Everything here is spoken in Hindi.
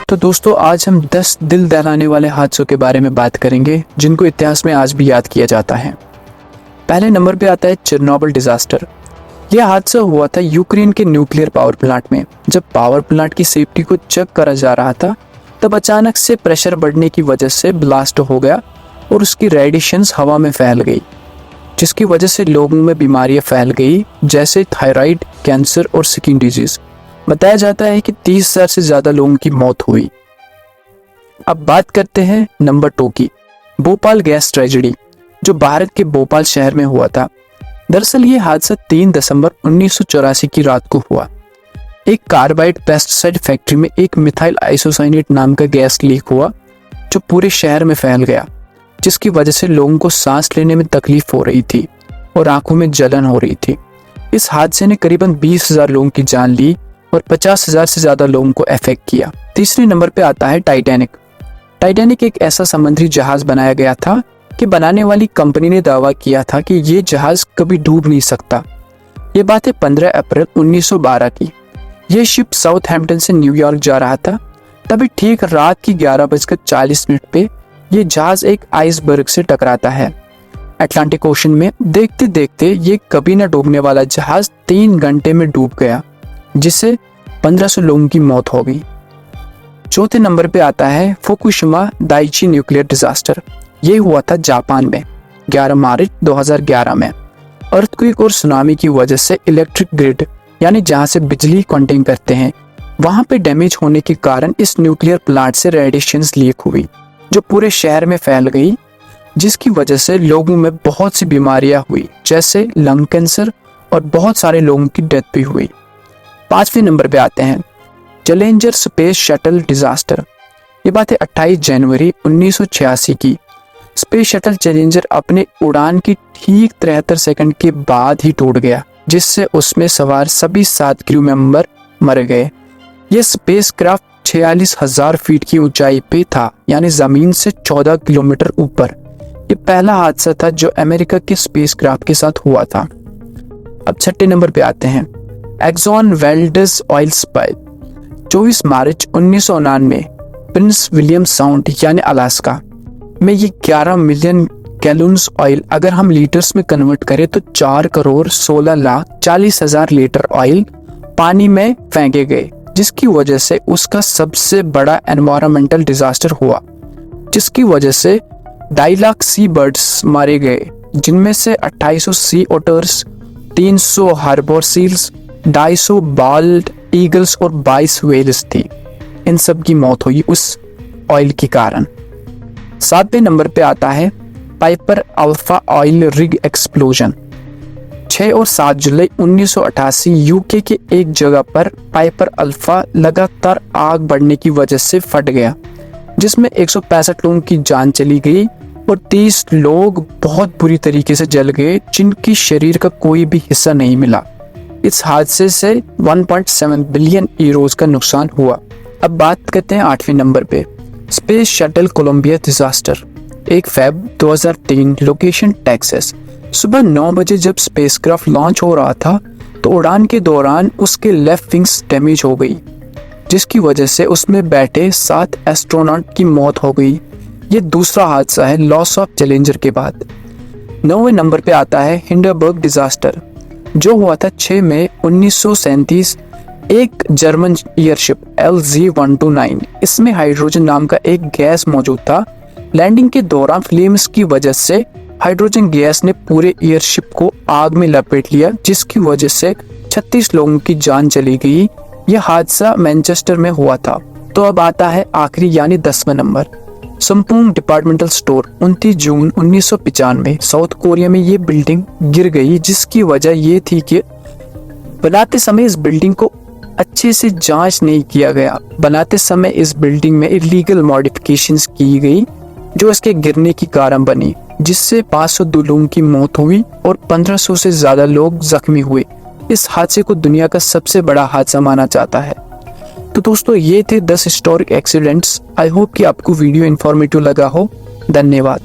तो दोस्तों आज हम 10 दिल दहलाने वाले हादसों के बारे में बात करेंगे जिनको इतिहास में आज भी याद किया जाता है। पहले नंबर पे आता है चेरनोबिल डिजास्टर। यह हादसा हुआ था यूक्रेन के न्यूक्लियर पावर प्लांट में। जब पावर प्लांट की सेफ्टी को चेक करा जा रहा था तब अचानक से प्रेशर बढ़ने की वजह से ब्लास्ट हो गया और उसकी रेडिएशंस हवा में फैल गई, जिसकी वजह से लोगों में बीमारियां फैल गई जैसे थायराइड, कैंसर और स्किन डिजीज। बताया जाता है कि 30,000 से ज्यादा लोगों की मौत हुई। अब बात करते हैं नंबर 2 की, भोपाल गैस ट्रेजेडी, जो भारत के भोपाल शहर में हुआ था। दरअसल ये हादसा 3 दिसंबर 1984 की रात को हुआ। एक कार्बाइड पेस्टिसाइड फैक्ट्री में एक मिथाइल आइसोसाइनेट नाम का गैस लीक हुआ जो पूरे शहर में फैल गया, जिसकी वजह से लोगों को सांस लेने में तकलीफ हो रही थी और आंखों में जलन हो रही थी। इस हादसे ने करीबन 20,000 लोगों की जान ली और 50,000 से ज्यादा लोगों को अफेक्ट किया। तीसरे नंबर पे आता है टाइटैनिक। टाइटैनिक एक ऐसा समुद्री जहाज बनाया गया था कि बनाने वाली कंपनी ने दावा किया था कि ये जहाज कभी डूब नहीं सकता। ये बात है 15 अप्रैल 1912 की। यह शिप साउथहैम्पटन से न्यूयॉर्क जा रहा था। तभी ठीक रात की 11:40 पे ये जहाज एक आइसबर्ग से टकराता है अटलांटिक ओशन में। देखते देखते ये कभी न डूबने वाला जहाज 3 घंटे में डूब गया, जिससे 1500 लोगों की मौत हो गई। चौथे नंबर पे आता है फुकुशिमा दाइची न्यूक्लियर डिजास्टर। ये हुआ था जापान में 11 मार्च 2011 में। अर्थक्वेक और सुनामी की वजह से इलेक्ट्रिक ग्रिड, यानी जहां से बिजली कंटेन करते हैं, वहां पे डैमेज होने के कारण इस न्यूक्लियर प्लांट से रेडिएशंस लीक हुई जो पूरे शहर में फैल गई, जिसकी वजह से लोगों में बहुत सी बीमारियां हुई जैसे लंग कैंसर और बहुत सारे लोगों की डेथ भी हुई। 5वें नंबर पे आते हैं चैलेंजर स्पेस शटल डिजास्टर। ये बात है 28 जनवरी 1986 की। स्पेस शटल चैलेंजर अपने उड़ान की ठीक 73 सेकंड के बाद ही टूट गया, जिससे उसमें सवार सभी 7 क्रू मेंबर मर गए। यह स्पेस क्राफ्ट 46,000 फीट की ऊंचाई पे था, यानी जमीन से 14 किलोमीटर ऊपर। ये पहला हादसा था जो अमेरिका के स्पेस क्राफ्ट के साथ हुआ था। अब 6ठे नंबर पे आते हैं एक्सॉन वेल्डस ऑयल स्पाइल। 24 मार्च 1999 प्रिंस विलियम साउंड यानी अलास्का में ये 11 मिलियन गैलन्स ऑयल, अगर हम लीटर्स में कन्वर्ट करें तो 4,16,40,000 लीटर ऑयल पानी में फेंके गए, जिसकी वजह से उसका सबसे बड़ा एनवायरमेंटल डिजास्टर हुआ, जिसकी वजह से 2.5 लाख सी बर्ड्स मारे गए, जिनमें से 2800 सी otters, 300 harbour seals, 250 bald eagles और 22 व्हेल्स थी। इन सब की मौत हुई उस ऑयल के कारण। 7वें नंबर पे आता है Piper alpha oil rig explosion. 6 और 7 जुलाई 1988 यूके के एक जगह पर पाइपर अल्फा लगातार आग बढ़ने की वजह से फट गया, जिसमें 165 लोगों की जान चली गई और 30 लोग बहुत बुरी तरीके से जल गए, जिनकी शरीर का कोई भी हिस्सा नहीं मिला। इस हादसे से 1.7 बिलियन यूरोज का नुकसान हुआ। अब बात करते हैं 8वें नंबर पे स्पेस शटल कोलंबिया डिजास्टर। 1 फरवरी 2003 लोकेशन टेक्सास। सुबह 9 बजे जब स्पेसक्राफ्ट लॉन्च हो रहा था तो उड़ान के दौरान उसके लेफ्ट विंग्स डैमेज हो गई, जिसकी वजह से उसमें बैठे 7 एस्ट्रोनॉट की मौत हो गई। ये दूसरा हादसा है लॉस ऑफ चैलेंजर के बाद। 9वें नंबर पे आता है हिंडनबर्ग डिजास्टर, जो हुआ था 6 मई 1937। एक जर्मन एयरशिप LZ-129, इसमें हाइड्रोजन नाम का एक गैस मौजूद था। लैंडिंग के दौरान फ्लेम्स की वजह से हाइड्रोजन गैस ने पूरे एयरशिप को आग में लपेट लिया, जिसकी वजह से 36 लोगों की जान चली गई। यह हादसा मैनचेस्टर में हुआ था। तो अब आता है आखिरी यानी 10वां नंबर संपूर्ण डिपार्टमेंटल स्टोर। 29 जून 1995 साउथ कोरिया में ये बिल्डिंग गिर गई, जिसकी वजह ये थी कि बनाते समय इस बिल्डिंग को अच्छे से जांच नहीं किया गया। बनाते समय इस बिल्डिंग में इलीगल मॉडिफिकेशंस की गई जो इसके गिरने की कारण बनी, जिससे 502 लोगों की मौत हुई और 1500 से ज्यादा लोग जख्मी हुए। इस हादसे को दुनिया का सबसे बड़ा हादसा माना जाता है। तो दोस्तों ये थे 10 हिस्टोरिक एक्सीडेंट्स। आई होप कि आपको वीडियो इन्फॉर्मेटिव लगा हो। धन्यवाद।